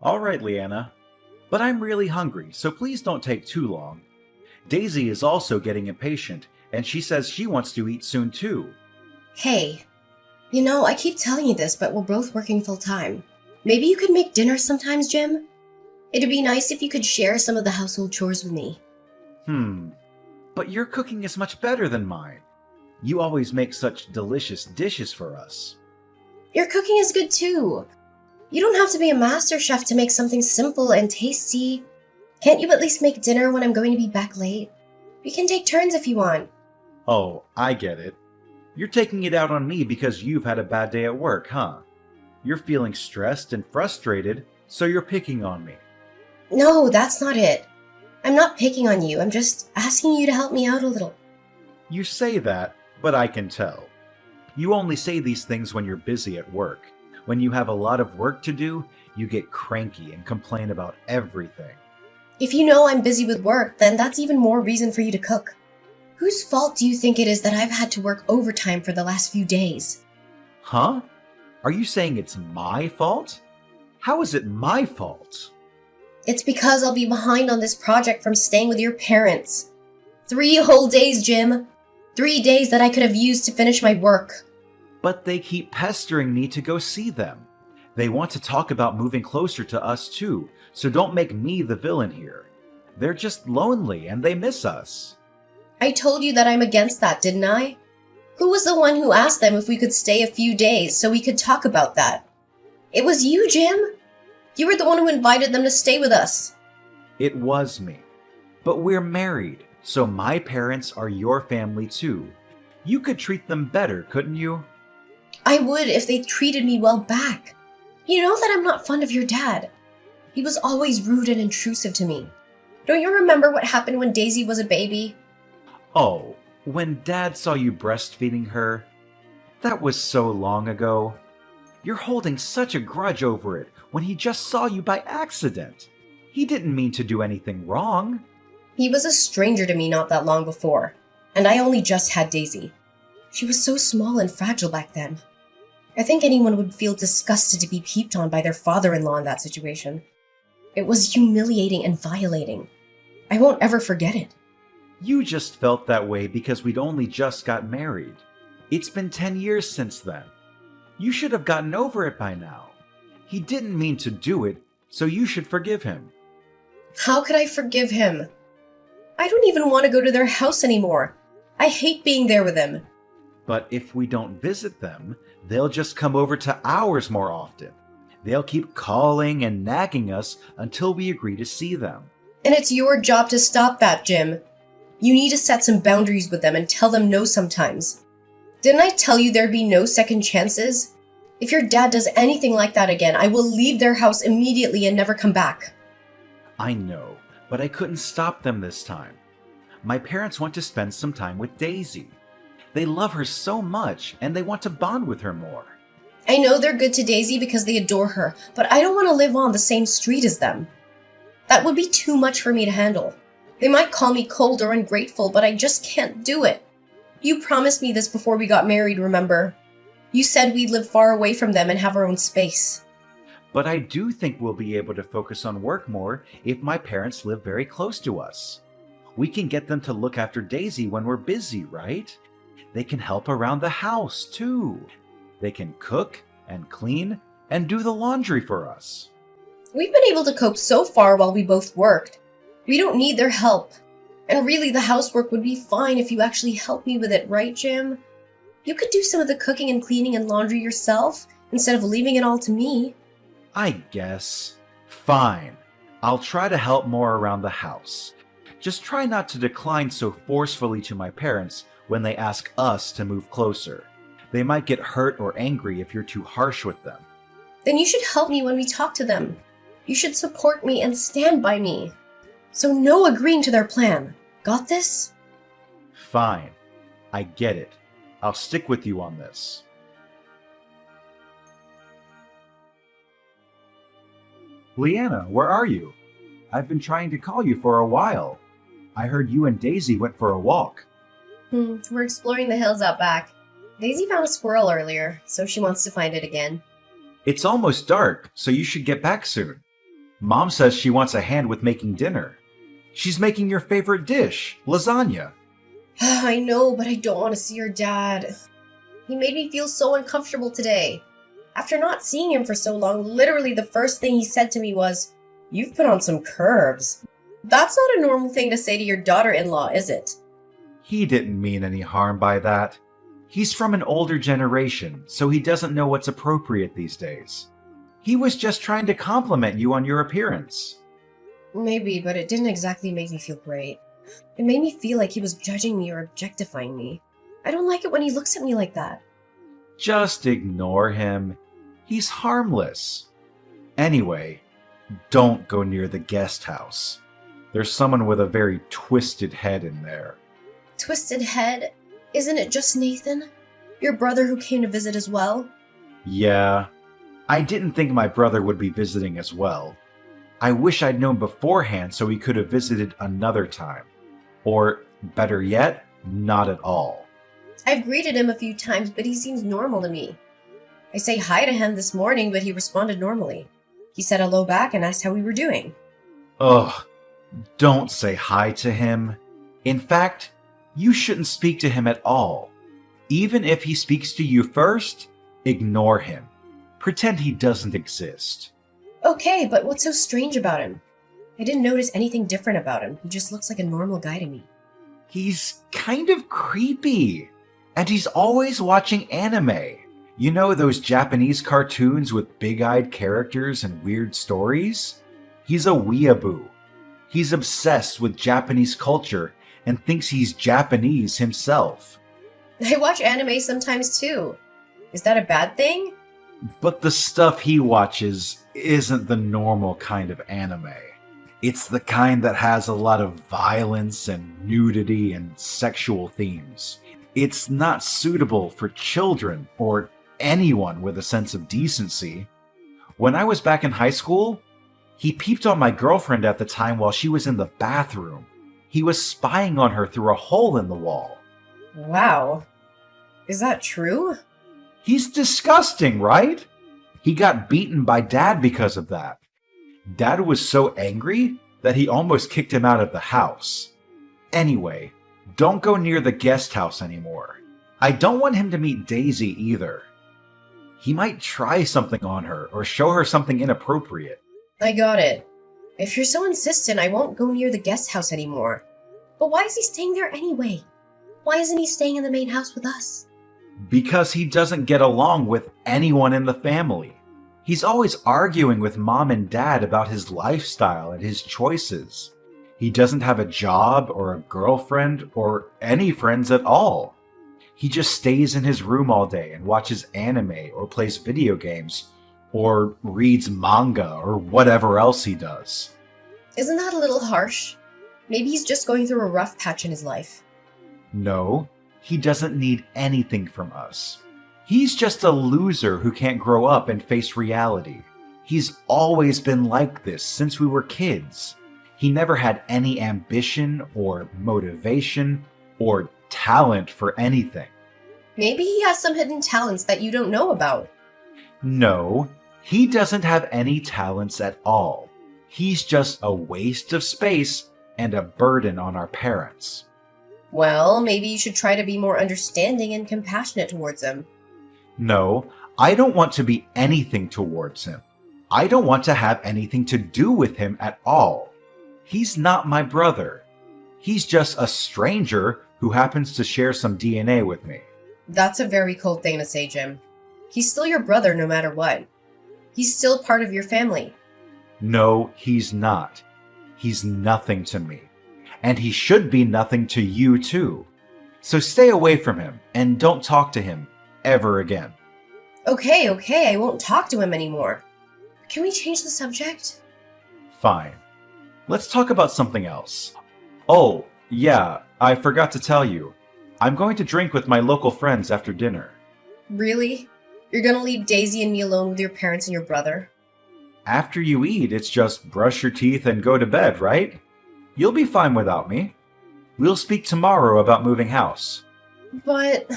All right, Leanna. But I'm really hungry, so please don't take too long. Daisy is also getting impatient, and she says she wants to eat soon too. Hey, I keep telling you this, but we're both working full time. Maybe you could make dinner sometimes, Jim? It'd be nice if you could share some of the household chores with me. Hmm, but your cooking is much better than mine. You always make such delicious dishes for us. Your cooking is good too. You don't have to be a master chef to make something simple and tasty. Can't you at least make dinner when I'm going to be back late? We can take turns if you want. Oh, I get it. You're taking it out on me because you've had a bad day at work, huh? You're feeling stressed and frustrated, so you're picking on me. No, that's not it. I'm not picking on you. I'm just asking you to help me out a little. You say that, but I can tell. You only say these things when you're busy at work. When you have a lot of work to do, you get cranky and complain about everything. If you know I'm busy with work, then that's even more reason for you to cook. Whose fault do you think it is that I've had to work overtime for the last few days? Huh? Are you saying it's my fault? How is it my fault? It's because I'll be behind on this project from staying with your parents. 3 whole days, Jim. 3 days that I could have used to finish my work. But they keep pestering me to go see them. They want to talk about moving closer to us too, so don't make me the villain here. They're just lonely and they miss us. I told you that I'm against that, didn't I? Who was the one who asked them if we could stay a few days so we could talk about that? It was you, Jim. You were the one who invited them to stay with us. It was me. But we're married, so my parents are your family too. You could treat them better, couldn't you? I would if they treated me well back. You know that I'm not fond of your dad. He was always rude and intrusive to me. Don't you remember what happened when Daisy was a baby? Oh, when Dad saw you breastfeeding her? That was so long ago. You're holding such a grudge over it when he just saw you by accident. He didn't mean to do anything wrong. He was a stranger to me not that long before, and I only just had Daisy. She was so small and fragile back then. I think anyone would feel disgusted to be peeped on by their father-in-law in that situation. It was humiliating and violating. I won't ever forget it. You just felt that way because we'd only just got married. It's been 10 years since then. You should have gotten over it by now. He didn't mean to do it, so you should forgive him. How could I forgive him? I don't even want to go to their house anymore. I hate being there with them. But if we don't visit them, they'll just come over to ours more often. They'll keep calling and nagging us until we agree to see them. And it's your job to stop that, Jim. You need to set some boundaries with them and tell them no sometimes. Didn't I tell you there'd be no second chances? If your dad does anything like that again, I will leave their house immediately and never come back. I know, but I couldn't stop them this time. My parents want to spend some time with Daisy. They love her so much, and they want to bond with her more. I know they're good to Daisy because they adore her, but I don't want to live on the same street as them. That would be too much for me to handle. They might call me cold or ungrateful, but I just can't do it. You promised me this before we got married, remember? You said we'd live far away from them and have our own space. But I do think we'll be able to focus on work more if my parents live very close to us. We can get them to look after Daisy when we're busy, right? They can help around the house, too. They can cook and clean and do the laundry for us. We've been able to cope so far while we both worked. We don't need their help. And really, the housework would be fine if you actually helped me with it, right, Jim? You could do some of the cooking and cleaning and laundry yourself, instead of leaving it all to me. I guess. Fine. I'll try to help more around the house. Just try not to decline so forcefully to my parents when they ask us to move closer. They might get hurt or angry if you're too harsh with them. Then you should help me when we talk to them. You should support me and stand by me. So no agreeing to their plan. Got this? Fine. I get it. I'll stick with you on this. Leanna, where are you? I've been trying to call you for a while. I heard you and Daisy went for a walk. We're exploring the hills out back. Daisy found a squirrel earlier, so she wants to find it again. It's almost dark, so you should get back soon. Mom says she wants a hand with making dinner. She's making your favorite dish, lasagna. I know, but I don't want to see your dad. He made me feel so uncomfortable today. After not seeing him for so long, literally the first thing he said to me was, "You've put on some curves." That's not a normal thing to say to your daughter-in-law, is it? He didn't mean any harm by that. He's from an older generation, so he doesn't know what's appropriate these days. He was just trying to compliment you on your appearance. Maybe, but it didn't exactly make me feel great. It made me feel like he was judging me or objectifying me. I don't like it when he looks at me like that. Just ignore him. He's harmless. Anyway, don't go near the guest house. There's someone with a very twisted head in there. Twisted head? Isn't it just Nathan? Your brother who came to visit as well? Yeah. I didn't think my brother would be visiting as well. I wish I'd known beforehand so he could have visited another time. Or, better yet, not at all. I've greeted him a few times, but he seems normal to me. I say hi to him this morning, but he responded normally. He said hello back and asked how we were doing. Ugh, don't say hi to him. In fact, you shouldn't speak to him at all. Even if he speaks to you first, ignore him. Pretend he doesn't exist. Okay, but what's so strange about him? I didn't notice anything different about him. He just looks like a normal guy to me. He's kind of creepy. And he's always watching anime. You know those Japanese cartoons with big-eyed characters and weird stories? He's a weeaboo. He's obsessed with Japanese culture and thinks he's Japanese himself. I watch anime sometimes too. Is that a bad thing? But the stuff he watches isn't the normal kind of anime. It's the kind that has a lot of violence and nudity and sexual themes. It's not suitable for children or anyone with a sense of decency. When I was back in high school, he peeped on my girlfriend at the time while she was in the bathroom. He was spying on her through a hole in the wall. Wow. Is that true? He's disgusting, right? He got beaten by Dad because of that. Dad was so angry that he almost kicked him out of the house. Anyway, don't go near the guest house anymore. I don't want him to meet Daisy either. He might try something on her or show her something inappropriate. I got it. If you're so insistent, I won't go near the guest house anymore. But why is he staying there anyway? Why isn't he staying in the main house with us? Because he doesn't get along with anyone in the family. He's always arguing with Mom and Dad about his lifestyle and his choices. He doesn't have a job or a girlfriend or any friends at all. He just stays in his room all day and watches anime or plays video games or reads manga or whatever else he does. Isn't that a little harsh? Maybe he's just going through a rough patch in his life. No, he doesn't need anything from us. He's just a loser who can't grow up and face reality. He's always been like this since we were kids. He never had any ambition or motivation or talent for anything. Maybe he has some hidden talents that you don't know about. No, he doesn't have any talents at all. He's just a waste of space and a burden on our parents. Well, maybe you should try to be more understanding and compassionate towards him. No, I don't want to be anything towards him. I don't want to have anything to do with him at all. He's not my brother. He's just a stranger who happens to share some DNA with me. That's a very cold thing to say, Jim. He's still your brother no matter what. He's still part of your family. No, he's not. He's nothing to me. And he should be nothing to you too. So stay away from him and don't talk to him ever again. Okay, I won't talk to him anymore. Can we change the subject? Fine. Let's talk about something else. Oh, yeah, I forgot to tell you. I'm going to drink with my local friends after dinner. Really? You're gonna leave Daisy and me alone with your parents and your brother? After you eat, it's just brush your teeth and go to bed, right? You'll be fine without me. We'll speak tomorrow about moving house. But...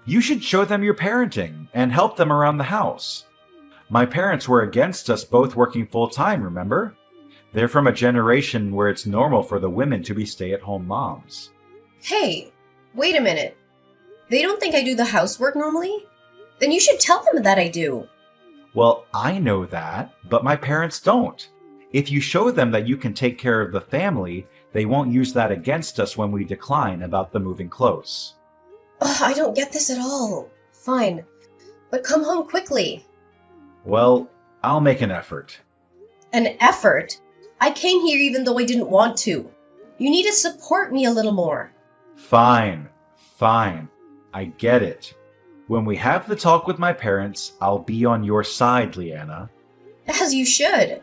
You should show them your parenting and help them around the house. My parents were against us both working full-time, remember? They're from a generation where it's normal for the women to be stay-at-home moms. Hey, wait a minute. They don't think I do the housework normally? Then you should tell them that I do. Well, I know that, but my parents don't. If you show them that you can take care of the family, they won't use that against us when we decline about the moving close. Ugh, I don't get this at all. Fine, but come home quickly. Well, I'll make an effort. An effort? I came here even though I didn't want to. You need to support me a little more. Fine. I get it. When we have the talk with my parents, I'll be on your side, Leanna. As you should.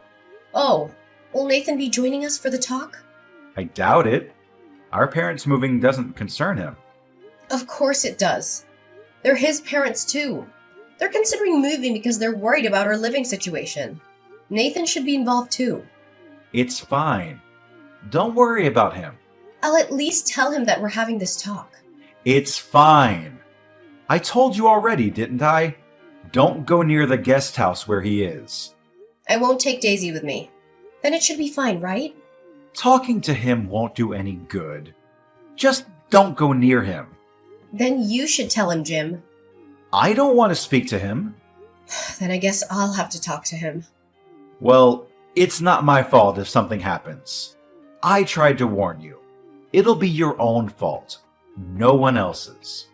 Oh, will Nathan be joining us for the talk? I doubt it. Our parents moving doesn't concern him. Of course it does. They're his parents too. They're considering moving because they're worried about our living situation. Nathan should be involved too. It's fine. Don't worry about him. I'll at least tell him that we're having this talk. It's fine. I told you already, didn't I? Don't go near the guest house where he is. I won't take Daisy with me. Then it should be fine, right? Talking to him won't do any good. Just don't go near him. Then you should tell him, Jim. I don't want to speak to him. Then I guess I'll have to talk to him. Well, it's not my fault if something happens. I tried to warn you. It'll be your own fault, no one else's.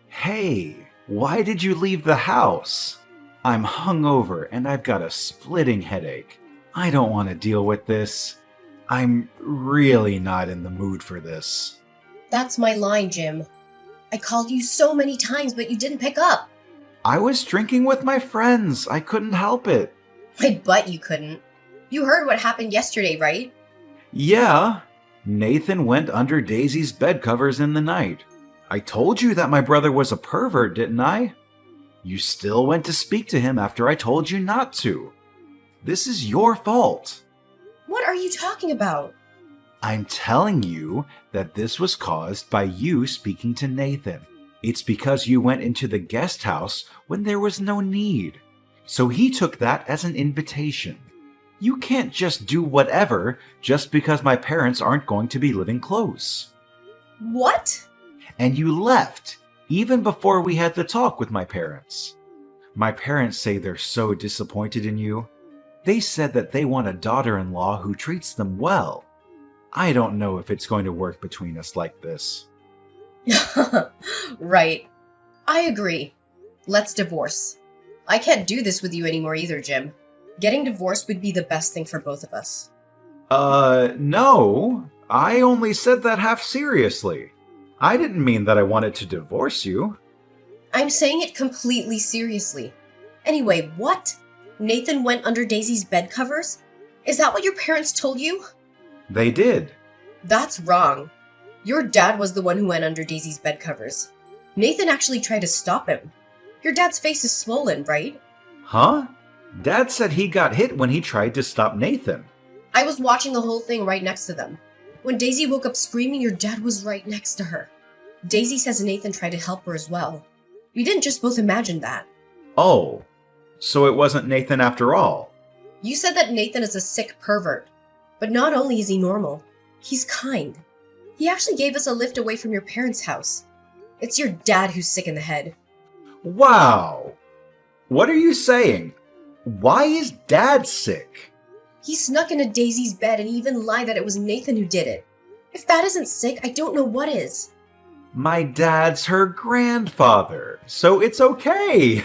Hey, why did you leave the house? I'm hungover and I've got a splitting headache. I don't want to deal with this. I'm really not in the mood for this. That's my line, Jim. I called you so many times, but you didn't pick up. I was drinking with my friends. I couldn't help it. I bet you couldn't. You heard what happened yesterday, right? Yeah. Nathan went under Daisy's bed covers in the night. I told you that my brother was a pervert, didn't I? You still went to speak to him after I told you not to. This is your fault. What are you talking about? I'm telling you that this was caused by you speaking to Nathan. It's because you went into the guest house when there was no need. So he took that as an invitation. You can't just do whatever just because my parents aren't going to be living close. What? And you left, even before we had the talk with my parents. My parents say they're so disappointed in you. They said that they want a daughter-in-law who treats them well. I don't know if it's going to work between us like this. Right. I agree. Let's divorce. I can't do this with you anymore either, Jim. Getting divorced would be the best thing for both of us. No. I only said that half seriously. I didn't mean that I wanted to divorce you. I'm saying it completely seriously. Anyway, what? Nathan went under Daisy's bed covers? Is that what your parents told you? They did. That's wrong. Your dad was the one who went under Daisy's bed covers. Nathan actually tried to stop him. Your dad's face is swollen, right? Huh? Dad said he got hit when he tried to stop Nathan. I was watching the whole thing right next to them. When Daisy woke up screaming, your dad was right next to her. Daisy says Nathan tried to help her as well. We didn't just both imagine that. Oh, so it wasn't Nathan after all. You said that Nathan is a sick pervert. But not only is he normal, he's kind. He actually gave us a lift away from your parents' house. It's your dad who's sick in the head. Wow! What are you saying? Why is Dad sick? He snuck into Daisy's bed and even lied that it was Nathan who did it. If that isn't sick, I don't know what is. My dad's her grandfather, so it's okay.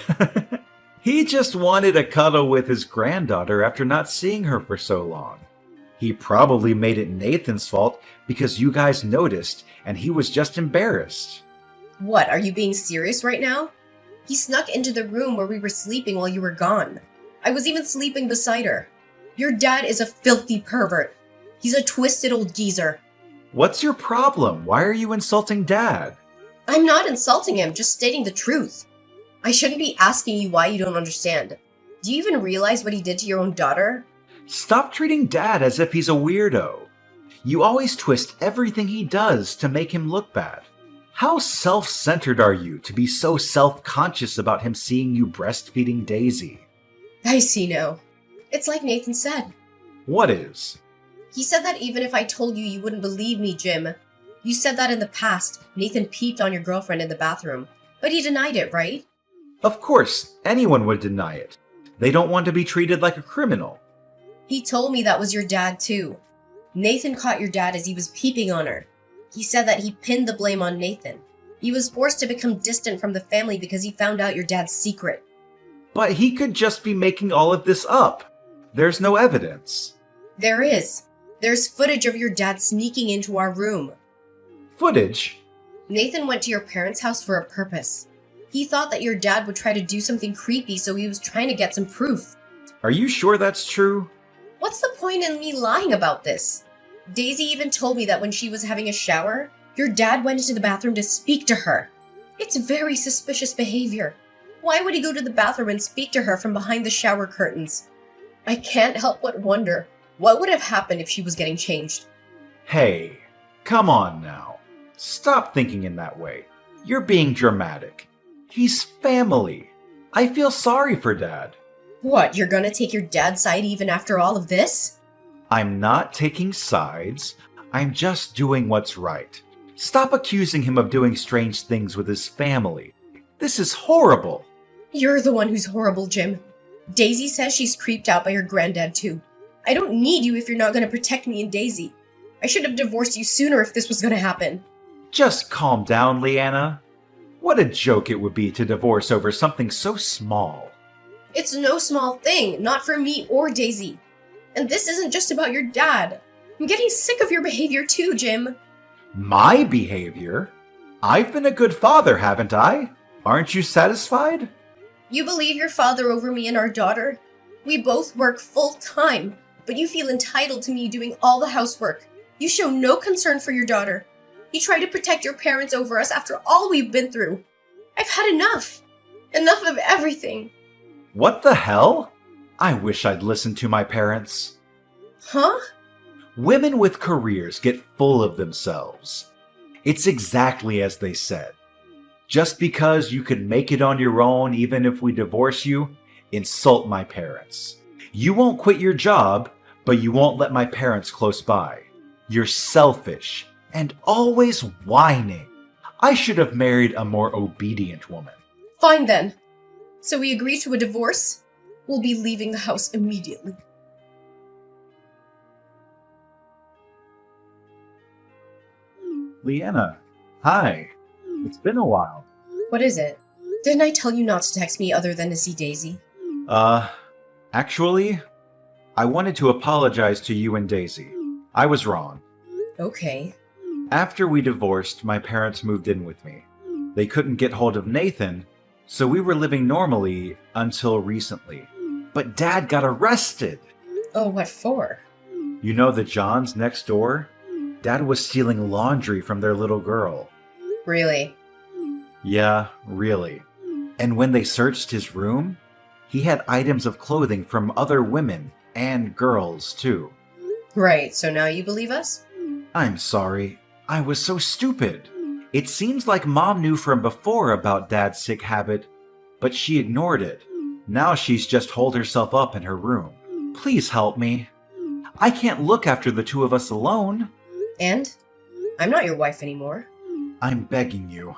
He just wanted a cuddle with his granddaughter after not seeing her for so long. He probably made it Nathan's fault because you guys noticed and he was just embarrassed. What, are you being serious right now? He snuck into the room where we were sleeping while you were gone. I was even sleeping beside her. Your dad is a filthy pervert. He's a twisted old geezer. What's your problem? Why are you insulting Dad? I'm not insulting him, just stating the truth. I shouldn't be asking you why you don't understand. Do you even realize what he did to your own daughter? Stop treating Dad as if he's a weirdo. You always twist everything he does to make him look bad. How self-centered are you to be so self-conscious about him seeing you breastfeeding Daisy? I see now. It's like Nathan said. What is? He said that even if I told you, you wouldn't believe me, Jim. You said that in the past, Nathan peeped on your girlfriend in the bathroom. But he denied it, right? Of course, anyone would deny it. They don't want to be treated like a criminal. He told me that was your dad, too. Nathan caught your dad as he was peeping on her. He said that he pinned the blame on Nathan. He was forced to become distant from the family because he found out your dad's secret. But he could just be making all of this up. There's no evidence. There is. There's footage of your dad sneaking into our room. Footage? Nathan went to your parents' house for a purpose. He thought that your dad would try to do something creepy, so he was trying to get some proof. Are you sure that's true? What's the point in me lying about this? Daisy even told me that when she was having a shower, your dad went into the bathroom to speak to her. It's very suspicious behavior. Why would he go to the bathroom and speak to her from behind the shower curtains? I can't help but wonder, what would have happened if she was getting changed? Hey, come on now. Stop thinking in that way. You're being dramatic. He's family. I feel sorry for Dad. What, you're gonna take your dad's side even after all of this? I'm not taking sides. I'm just doing what's right. Stop accusing him of doing strange things with his family. This is horrible. You're the one who's horrible, Jim. Daisy says she's creeped out by your granddad, too. I don't need you if you're not gonna protect me and Daisy. I should have divorced you sooner if this was gonna happen. Just calm down, Leanna. What a joke it would be to divorce over something so small. It's no small thing, not for me or Daisy. And this isn't just about your dad. I'm getting sick of your behavior too, Jim. My behavior? I've been a good father, haven't I? Aren't you satisfied? You believe your father over me and our daughter? We both work full time, but you feel entitled to me doing all the housework. You show no concern for your daughter. You try to protect your parents over us after all we've been through. I've had enough. Enough of everything. What the hell? I wish I'd listened to my parents. Huh? Women with careers get full of themselves. It's exactly as they said. Just because you can make it on your own even if we divorce you, insult my parents. You won't quit your job, but you won't let my parents close by. You're selfish and always whining. I should have married a more obedient woman. Fine then. So we agree to a divorce? We'll be leaving the house immediately. Leanna, hi. It's been a while. What is it? Didn't I tell you not to text me other than to see Daisy? Actually, I wanted to apologize to you and Daisy. I was wrong. Okay. After we divorced, my parents moved in with me. They couldn't get hold of Nathan, so we were living normally until recently. But Dad got arrested! Oh, what for? You know the Johns next door? Dad was stealing laundry from their little girl. Really? Yeah, really. And when they searched his room, he had items of clothing from other women and girls, too. Right, so now you believe us? I'm sorry. I was so stupid. It seems like Mom knew from before about Dad's sick habit, but she ignored it. Now she's just holed herself up in her room. Please help me. I can't look after the two of us alone. And? I'm not your wife anymore. I'm begging you.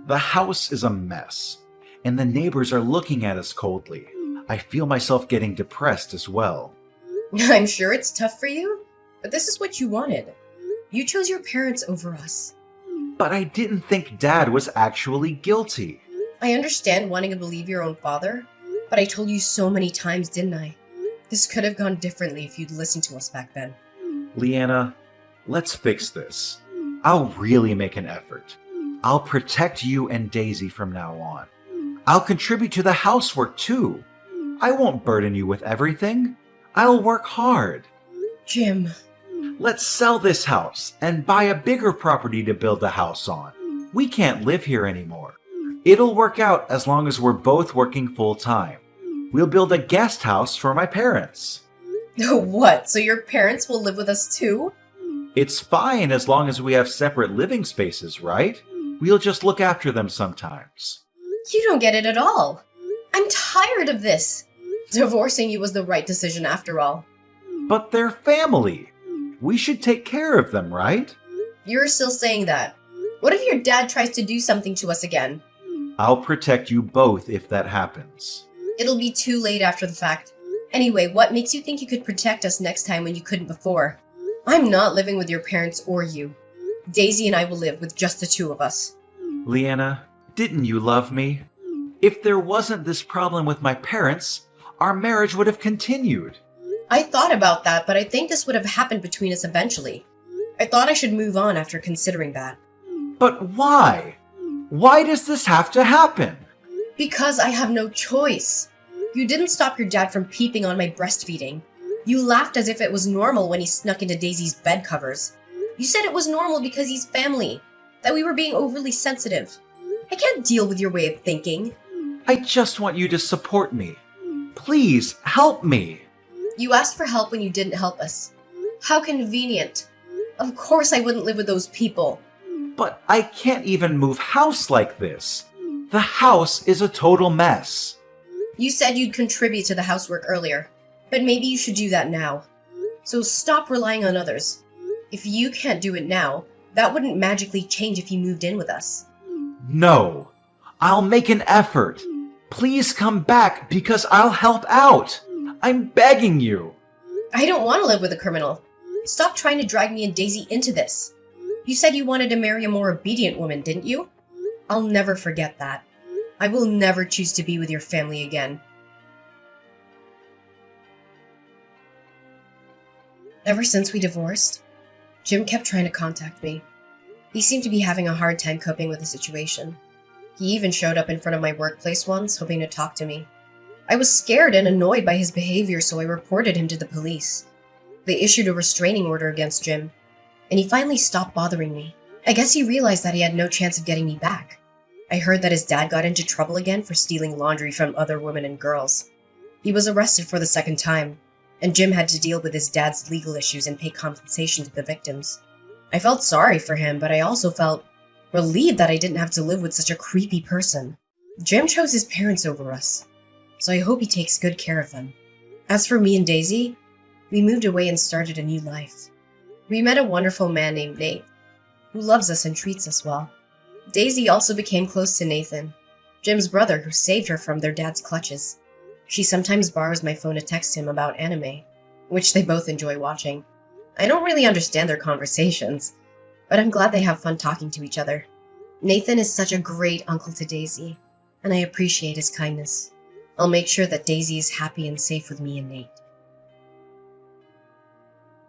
The house is a mess, and the neighbors are looking at us coldly. I feel myself getting depressed as well. I'm sure it's tough for you, but this is what you wanted. You chose your parents over us. But I didn't think Dad was actually guilty. I understand wanting to believe your own father, but I told you so many times, didn't I? This could have gone differently if you'd listened to us back then. Leanna, let's fix this. I'll really make an effort. I'll protect you and Daisy from now on. I'll contribute to the housework too. I won't burden you with everything. I'll work hard. Jim. Let's sell this house and buy a bigger property to build the house on. We can't live here anymore. It'll work out as long as we're both working full time. We'll build a guest house for my parents. What, so your parents will live with us too? It's fine as long as we have separate living spaces, right? We'll just look after them sometimes. You don't get it at all. I'm tired of this. Divorcing you was the right decision after all. But they're family. We should take care of them, right? You're still saying that. What if your dad tries to do something to us again? I'll protect you both if that happens. It'll be too late after the fact. Anyway, what makes you think you could protect us next time when you couldn't before? I'm not living with your parents or you. Daisy and I will live with just the two of us. Leanna, didn't you love me? If there wasn't this problem with my parents, our marriage would have continued. I thought about that, but I think this would have happened between us eventually. I thought I should move on after considering that. But why? Why does this have to happen? Because I have no choice. You didn't stop your dad from peeping on my breastfeeding. You laughed as if it was normal when he snuck into Daisy's bed covers. You said it was normal because he's family, that we were being overly sensitive. I can't deal with your way of thinking. I just want you to support me. Please, help me. You asked for help when you didn't help us. How convenient. Of course I wouldn't live with those people. But I can't even move house like this. The house is a total mess. You said you'd contribute to the housework earlier, but maybe you should do that now. So stop relying on others. If you can't do it now, that wouldn't magically change if you moved in with us. No, I'll make an effort. Please come back because I'll help out. I'm begging you. I don't want to live with a criminal. Stop trying to drag me and Daisy into this. You said you wanted to marry a more obedient woman, didn't you? I'll never forget that. I will never choose to be with your family again. Ever since we divorced, Jim kept trying to contact me. He seemed to be having a hard time coping with the situation. He even showed up in front of my workplace once, hoping to talk to me. I was scared and annoyed by his behavior, so I reported him to the police. They issued a restraining order against Jim, and he finally stopped bothering me. I guess he realized that he had no chance of getting me back. I heard that his dad got into trouble again for stealing laundry from other women and girls. He was arrested for the second time, and Jim had to deal with his dad's legal issues and pay compensation to the victims. I felt sorry for him, but I also felt relieved that I didn't have to live with such a creepy person. Jim chose his parents over us, so I hope he takes good care of them. As for me and Daisy, we moved away and started a new life. We met a wonderful man named Nate, who loves us and treats us well. Daisy also became close to Nathan, Jim's brother who saved her from their dad's clutches. She sometimes borrows my phone to text him about anime, which they both enjoy watching. I don't really understand their conversations, but I'm glad they have fun talking to each other. Nathan is such a great uncle to Daisy, and I appreciate his kindness. I'll make sure that Daisy is happy and safe with me and Nate.